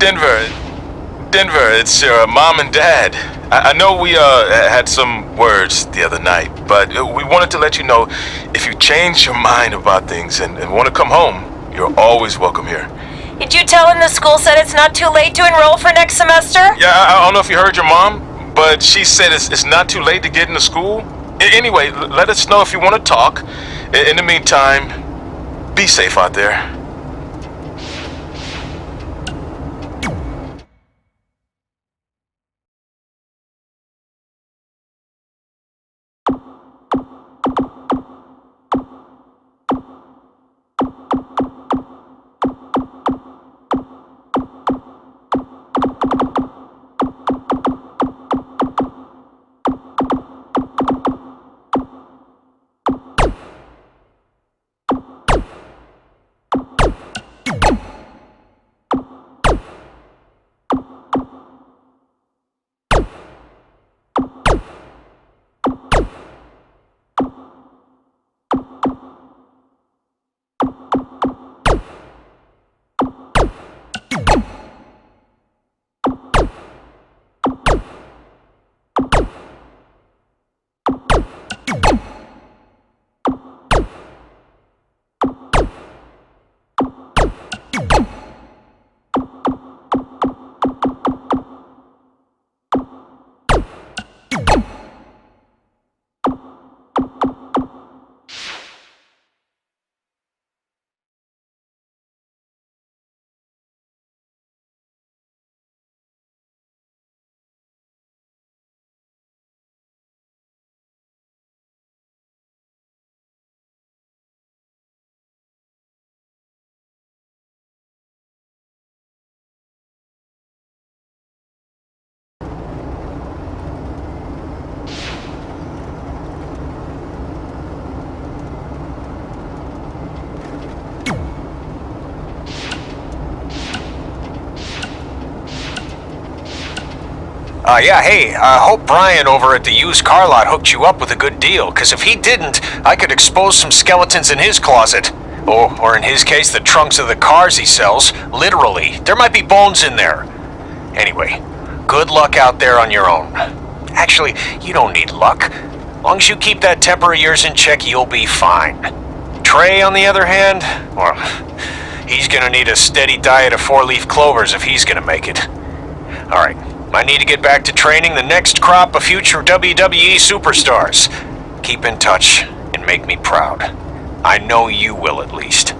Denver, it's your mom and dad. I know we had some words the other night, but we wanted to let you know if you change your mind about things and want to come home, you're always welcome here. Did you tell him the school said it's not too late to enroll for next semester? Yeah, I don't know if you heard your mom, but she said it's not too late to get into school. Anyway, let us know if you want to talk. In the meantime, be safe out there. I hope Brian over at the used car lot hooked you up with a good deal, because if he didn't, I could expose some skeletons in his closet. Or in his case, the trunks of the cars he sells. Literally, there might be bones in there. Anyway, good luck out there on your own. Actually, you don't need luck. As long as you keep that temper of yours in check, you'll be fine. Trey, on the other hand, well, he's gonna need a steady diet of 4-leaf clovers if he's gonna make it. Alright. I need to get back to training the next crop of future WWE superstars. Keep in touch and make me proud. I know you will, at least.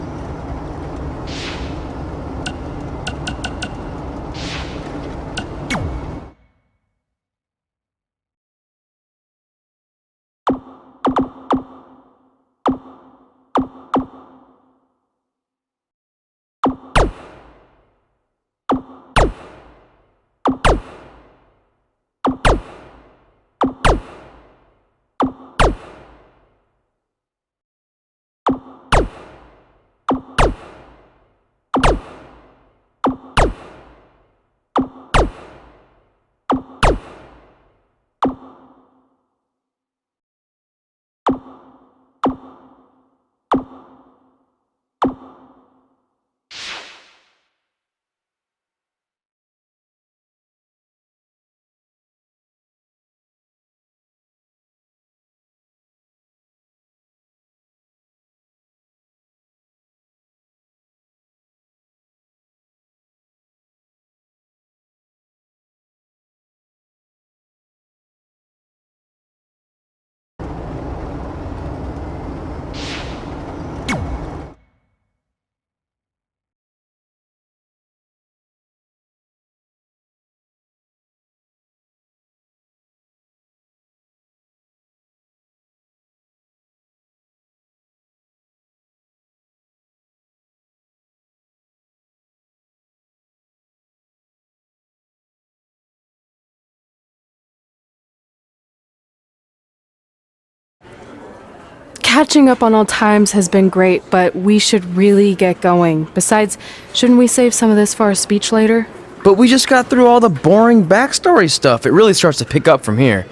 Catching up on old times has been great, but we should really get going. Besides, shouldn't we save some of this for our speech later? But we just got through all the boring backstory stuff. It really starts to pick up from here.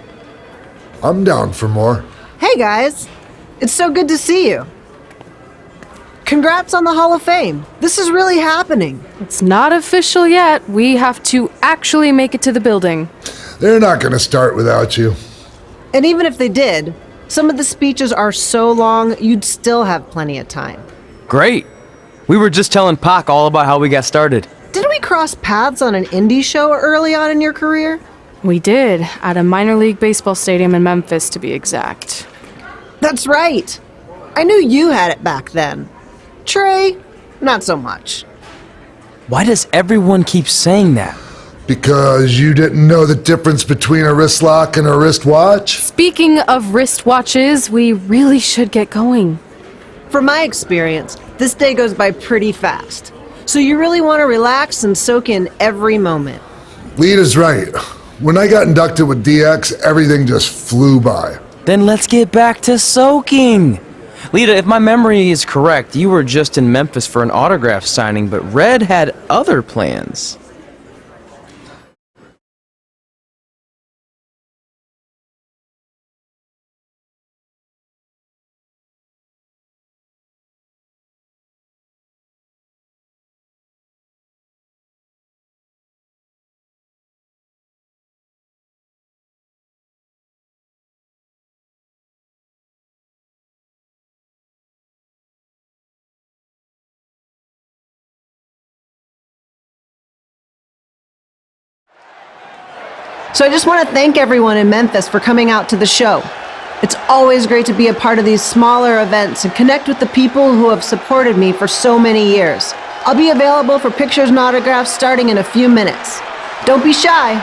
I'm down for more. Hey guys, it's so good to see you. Congrats on the Hall of Fame. This is really happening. It's not official yet. We have to actually make it to the building. They're not gonna start without you. And even if they did, some of the speeches are so long, you'd still have plenty of time. Great. We were just telling Pac all about how we got started. Didn't we cross paths on an indie show early on in your career? We did, at a minor league baseball stadium in Memphis, to be exact. That's right. I knew you had it back then. Trey, not so much. Why does everyone keep saying that? Because you didn't know the difference between a wrist lock and a wristwatch? Speaking of wristwatches, we really should get going. From my experience, this day goes by pretty fast. So you really want to relax and soak in every moment. Lita's right. When I got inducted with DX, everything just flew by. Then let's get back to soaking. Lita, if my memory is correct, you were just in Memphis for an autograph signing, but Red had other plans. So I just want to thank everyone in Memphis for coming out to the show. It's always great to be a part of these smaller events and connect with the people who have supported me for so many years. I'll be available for pictures and autographs starting in a few minutes. Don't be shy.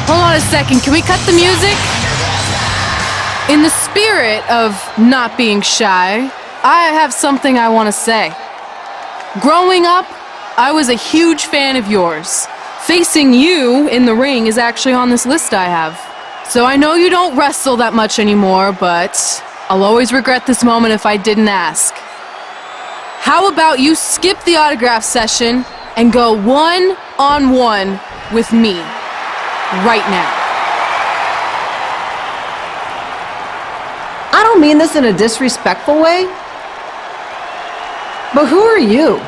Hold on a second, can we cut the music? In the spirit of not being shy, I have something I want to say. Growing up, I was a huge fan of yours. Facing you in the ring is actually on this list I have. So I know you don't wrestle that much anymore, but I'll always regret this moment if I didn't ask. How about you skip the autograph session and go one-on-one with me right now? I don't mean this in a disrespectful way, but who are you?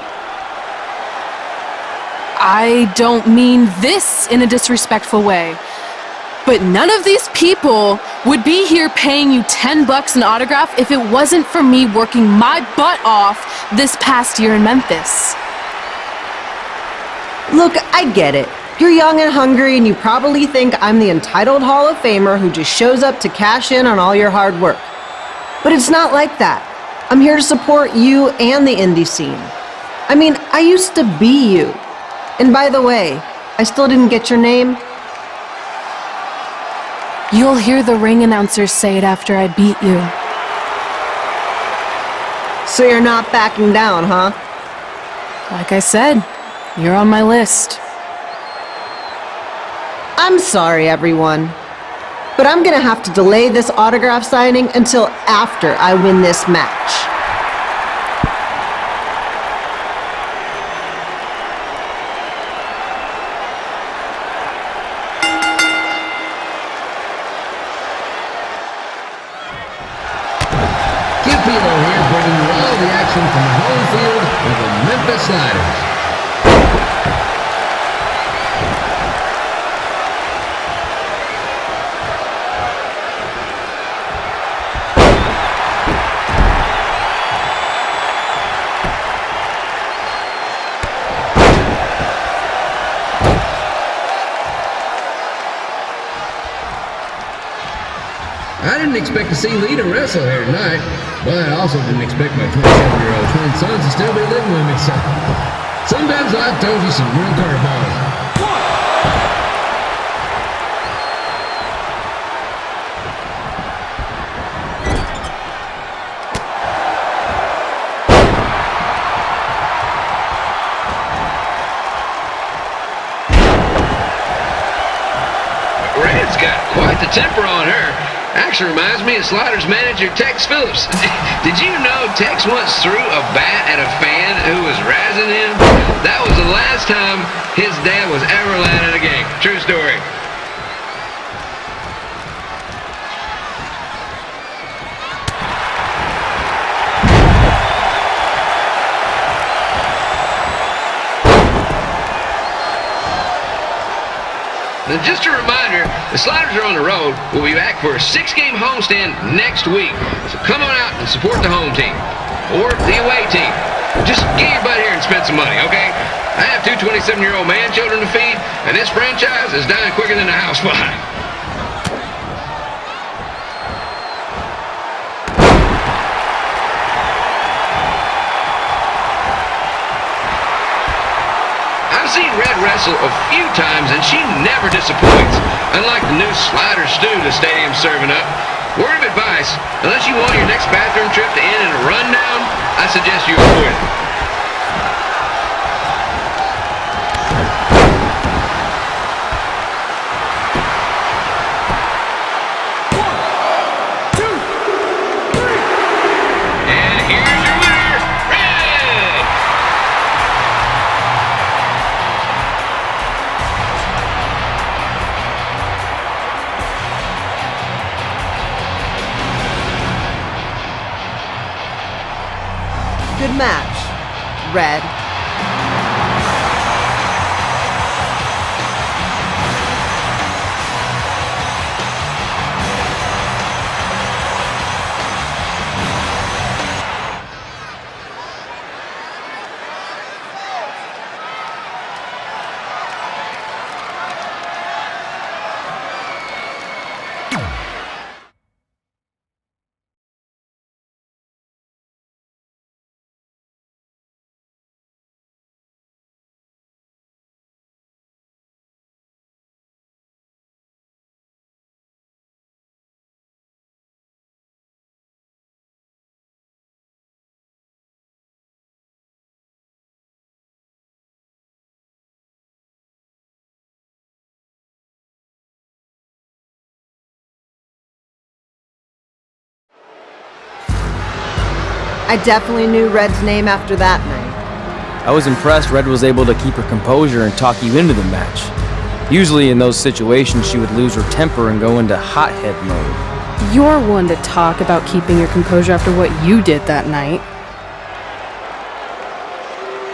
I don't mean this in a disrespectful way, but none of these people would be here paying you $10 an autograph if it wasn't for me working my butt off this past year in Memphis. Look, I get it. You're young and hungry, and you probably think I'm the entitled Hall of Famer who just shows up to cash in on all your hard work. But it's not like that. I'm here to support you and the indie scene. I mean, I used to be you. And by the way, I still didn't get your name. You'll hear the ring announcer say it after I beat you. So you're not backing down, huh? Like I said, you're on my list. I'm sorry, everyone. But I'm gonna have to delay this autograph signing until after I win this match. Kapitel here, bringing you all the action from the home field of the Memphis Sliders. I didn't expect to see Lita wrestle here tonight, but I also didn't expect my 27-year-old twin sons to still be living with me, so sometimes I've told you some real curveballs. Red's got quite the temper on her. Actually reminds me of Sliders manager Tex Phillips. Did you know Tex once threw a bat at a fan who was razzing him? That was the last time his dad was ever allowed in a game. True story. And just a reminder, the Sliders are on the road. We'll be back for a 6-game homestand next week. So come on out and support the home team. Or the away team. Just get your butt here and spend some money, okay? I have 2 27-year-old man-children to feed, and this franchise is dying quicker than a housefly. I've seen Red wrestle a few times, and she never disappoints. Unlike the new slider stew the stadium's serving up. Word of advice, unless you want your next bathroom trip to end in a rundown, I suggest you avoid it. And here's your winner, Red! Good match, Red. I definitely knew Red's name after that night. I was impressed Red was able to keep her composure and talk you into the match. Usually in those situations she would lose her temper and go into hothead mode. You're one to talk about keeping your composure after what you did that night.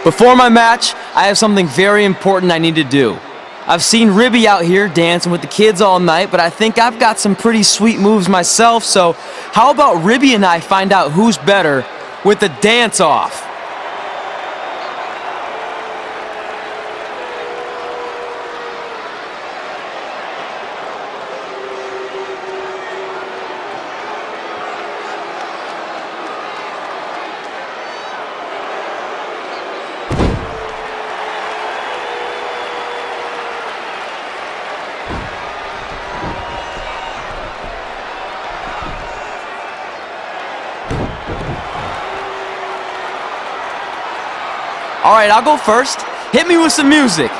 Before my match, I have something very important I need to do. I've seen Ribby out here dancing with the kids all night, but I think I've got some pretty sweet moves myself, so how about Ribby and I find out who's better with the dance-off? All right, I'll go first. Hit me with some music.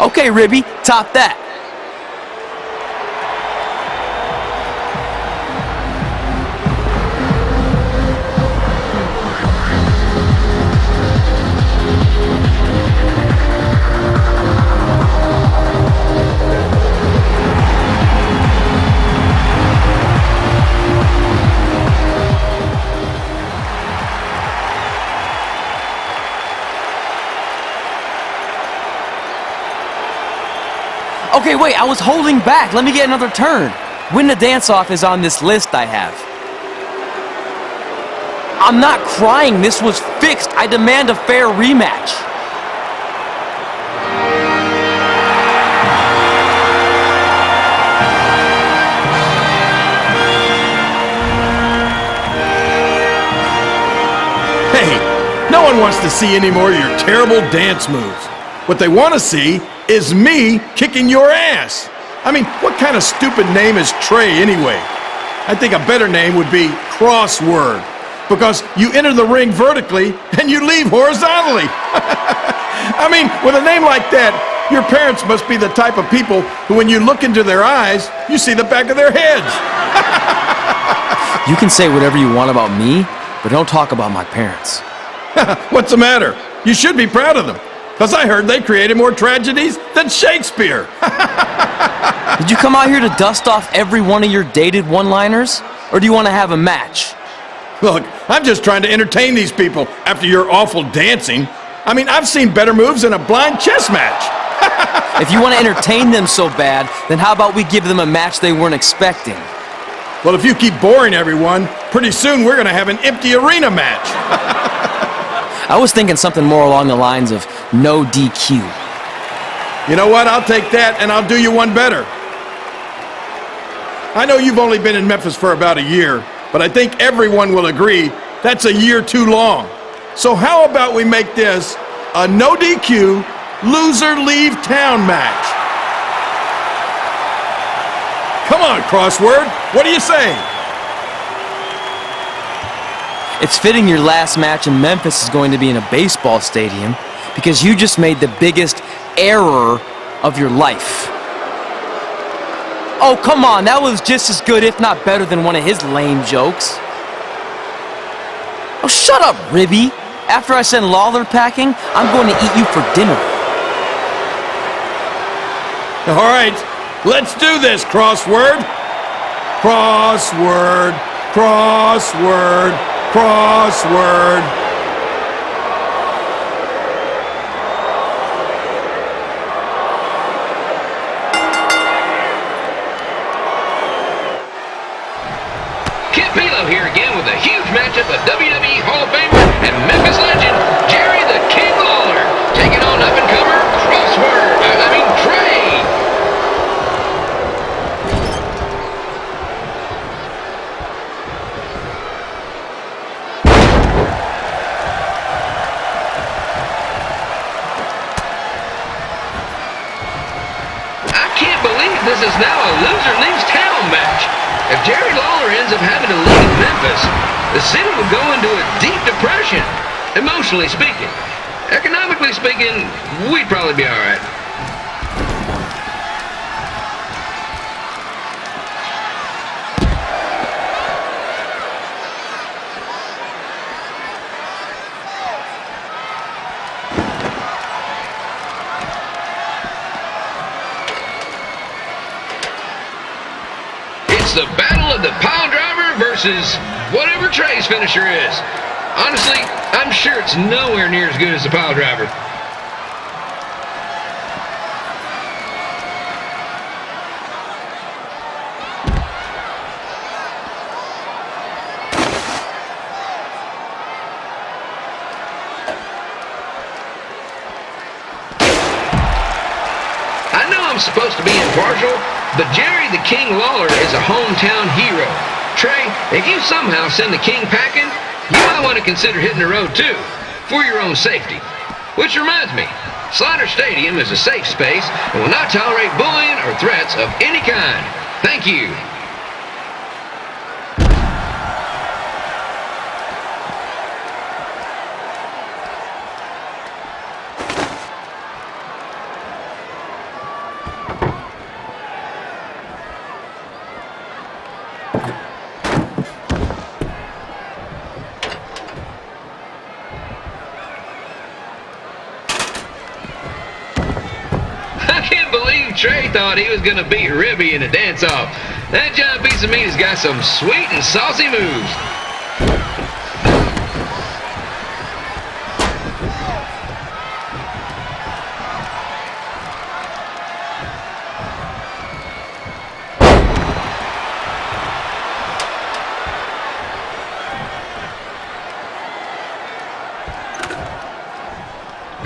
Okay, Ribby, top that. Okay, wait, I was holding back. Let me get another turn. Win the dance-off is on this list I have. I'm not crying. This was fixed. I demand a fair rematch. Hey, no one wants to see any more of your terrible dance moves. What they want to see is me kicking your ass. I mean, what kind of stupid name is Trey anyway? I think a better name would be Crossword, because you enter the ring vertically and you leave horizontally. I mean, with a name like that, your parents must be the type of people who, when you look into their eyes, you see the back of their heads. You can say whatever you want about me, but don't talk about my parents. What's the matter? You should be proud of them, because I heard they created more tragedies than Shakespeare. Did you come out here to dust off every one of your dated one-liners? Or do you want to have a match? Look, I'm just trying to entertain these people after your awful dancing. I mean, I've seen better moves than a blind chess match. If you want to entertain them so bad, then how about we give them a match they weren't expecting? Well, if you keep boring everyone, pretty soon we're going to have an empty arena match. I was thinking something more along the lines of no DQ. You know what? I'll take that, and I'll do you one better. I know you've only been in Memphis for about a year, but I think everyone will agree that's a year too long. So how about we make this a no DQ, loser leave town match? Come on, Crossword. What do you say? It's fitting your last match in Memphis is going to be in a baseball stadium because you just made the biggest error of your life. Oh, come on, that was just as good, if not better, than one of his lame jokes. Oh, shut up, Ribby. After I send Lawler packing, I'm going to eat you for dinner. All right, let's do this, Crossword. Crossword, crossword, crossword. Kapitel here again with a huge matchup of WWE Hall of Famer and Memphis legend Jerry the King Lawler taking on up-and-comer Trey. I can't believe this is now a loser leaves town match. If Jerry Lawler ends up having to leave Memphis, the city would go into a deep depression, emotionally speaking. Economically speaking, we'd probably be all right. It's the battle of the pile driver versus whatever Trey's finisher is. Honestly, I'm sure it's nowhere near as good as the pile driver. I know I'm supposed to be impartial, but Jerry the King Lawler is a hometown hero. Trey, if you somehow send the King packing, you might want to consider hitting the road too, for your own safety. Which reminds me, Slaughter Stadium is a safe space and will not tolerate bullying or threats of any kind. Thank you. I can't believe Trey thought he was going to beat Ribby in a dance-off. That giant piece of meat has got some sweet and saucy moves.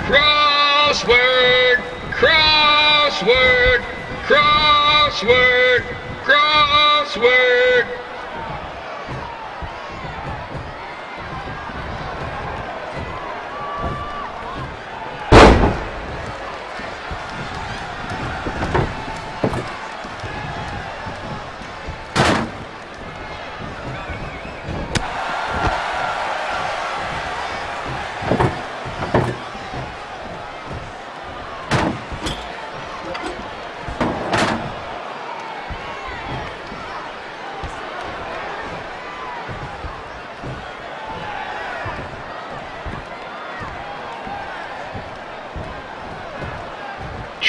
Crossword, crossword, crossword, crossword.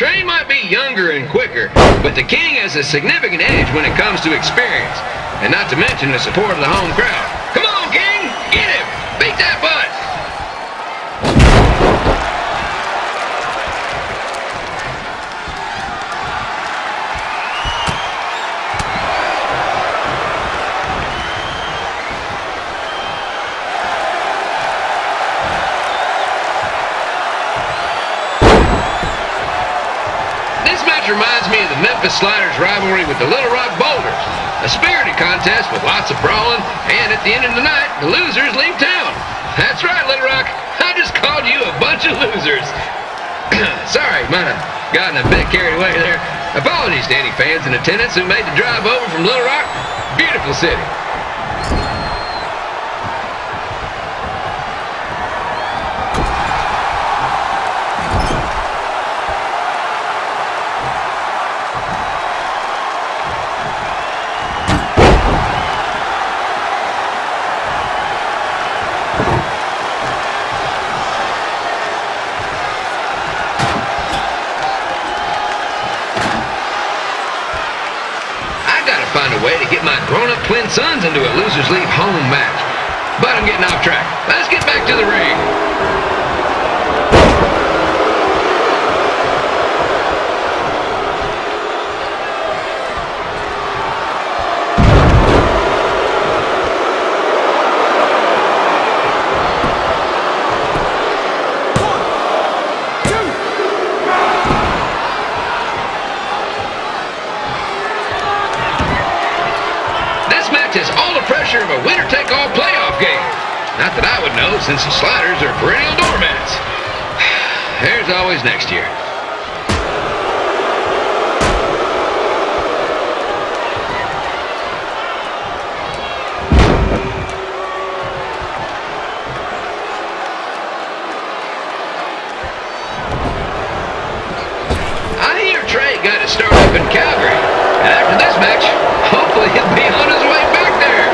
Trey might be younger and quicker, but the King has a significant edge when it comes to experience, and not to mention the support of the home crowd. Come on, King! Get him! Beat that butt! Reminds me of the Memphis Sliders rivalry with the Little Rock Boulders. A spirited contest with lots of brawling, and at the end of the night, the losers leave town. That's right, Little Rock. I just called you a bunch of losers. Sorry, might have gotten a bit carried away there. Apologies to any fans in attendance who made the drive over from Little Rock. Beautiful city. Grown-up twin sons into a losers leave home match. But I'm getting off track. Let's get back to the ring. Of a winner-take-all playoff game. Not that I would know, since the Sliders are perennial doormats. There's always next year. I hear Trey got his start up in Calgary, and after this match, hopefully he'll be on his way back there.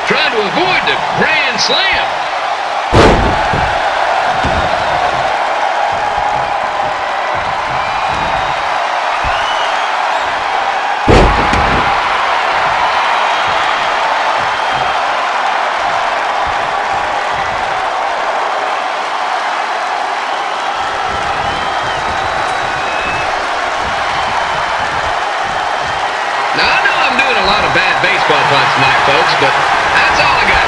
Trying to avoid the Grand Slam. Now, I know I'm doing a lot of bad baseball puns tonight, folks, but that's all I got.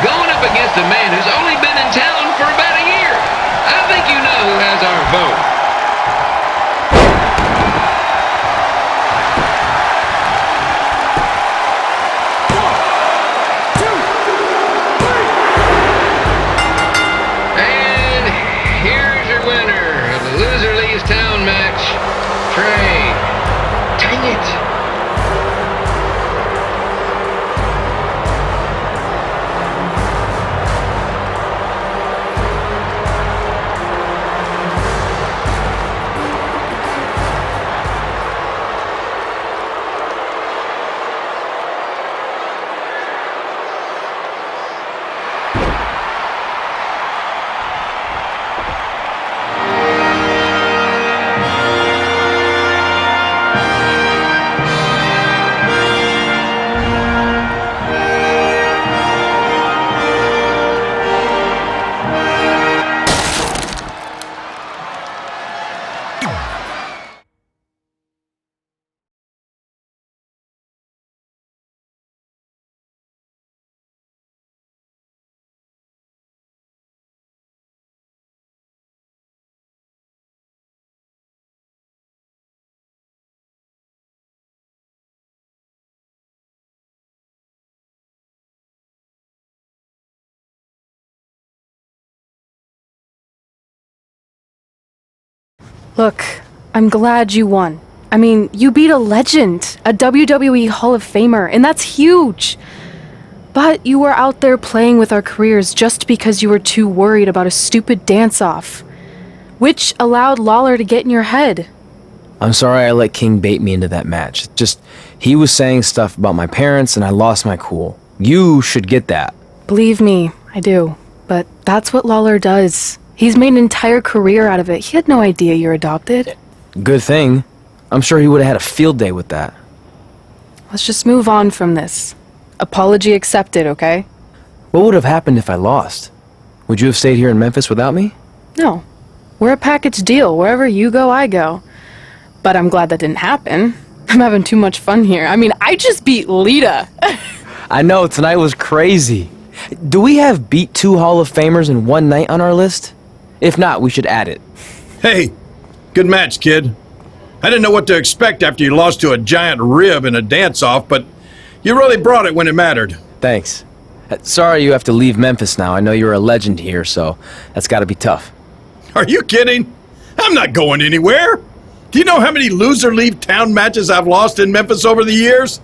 Going up against a man who's only been in town for about a year. I think you know who has our vote. And here's your winner of the Loser Leaves Town match, Trey. Dang it. Look, I'm glad you won. I mean, you beat a legend, a WWE Hall of Famer, and that's huge. But you were out there playing with our careers just because you were too worried about a stupid dance-off, which allowed Lawler to get in your head. I'm sorry I let King bait me into that match. Just, he was saying stuff about my parents and I lost my cool. You should get that. Believe me, I do. But that's what Lawler does. He's made an entire career out of it. He had no idea you're adopted. Good thing. I'm sure he would have had a field day with that. Let's just move on from this. Apology accepted, okay? What would have happened if I lost? Would you have stayed here in Memphis without me? No. We're a package deal. Wherever you go, I go. But I'm glad that didn't happen. I'm having too much fun here. I mean, I just beat Lita. I know, tonight was crazy. Do we have beat 2 Hall of Famers in one night on our list? If not, we should add it. Hey, good match, kid. I didn't know what to expect after you lost to a giant rib in a dance-off, but you really brought it when it mattered. Thanks. Sorry you have to leave Memphis now. I know you're a legend here, so that's gotta be tough. Are you kidding? I'm not going anywhere. Do you know how many loser leave town matches I've lost in Memphis over the years?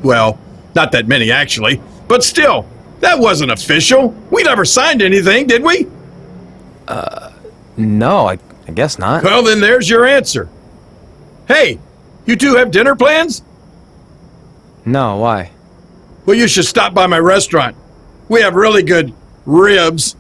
Well, not that many actually, but still, that wasn't official. We never signed anything, did we? No, I guess not. Well, then there's your answer. Hey, you two have dinner plans? No, why? Well, you should stop by my restaurant. We have really good ribs.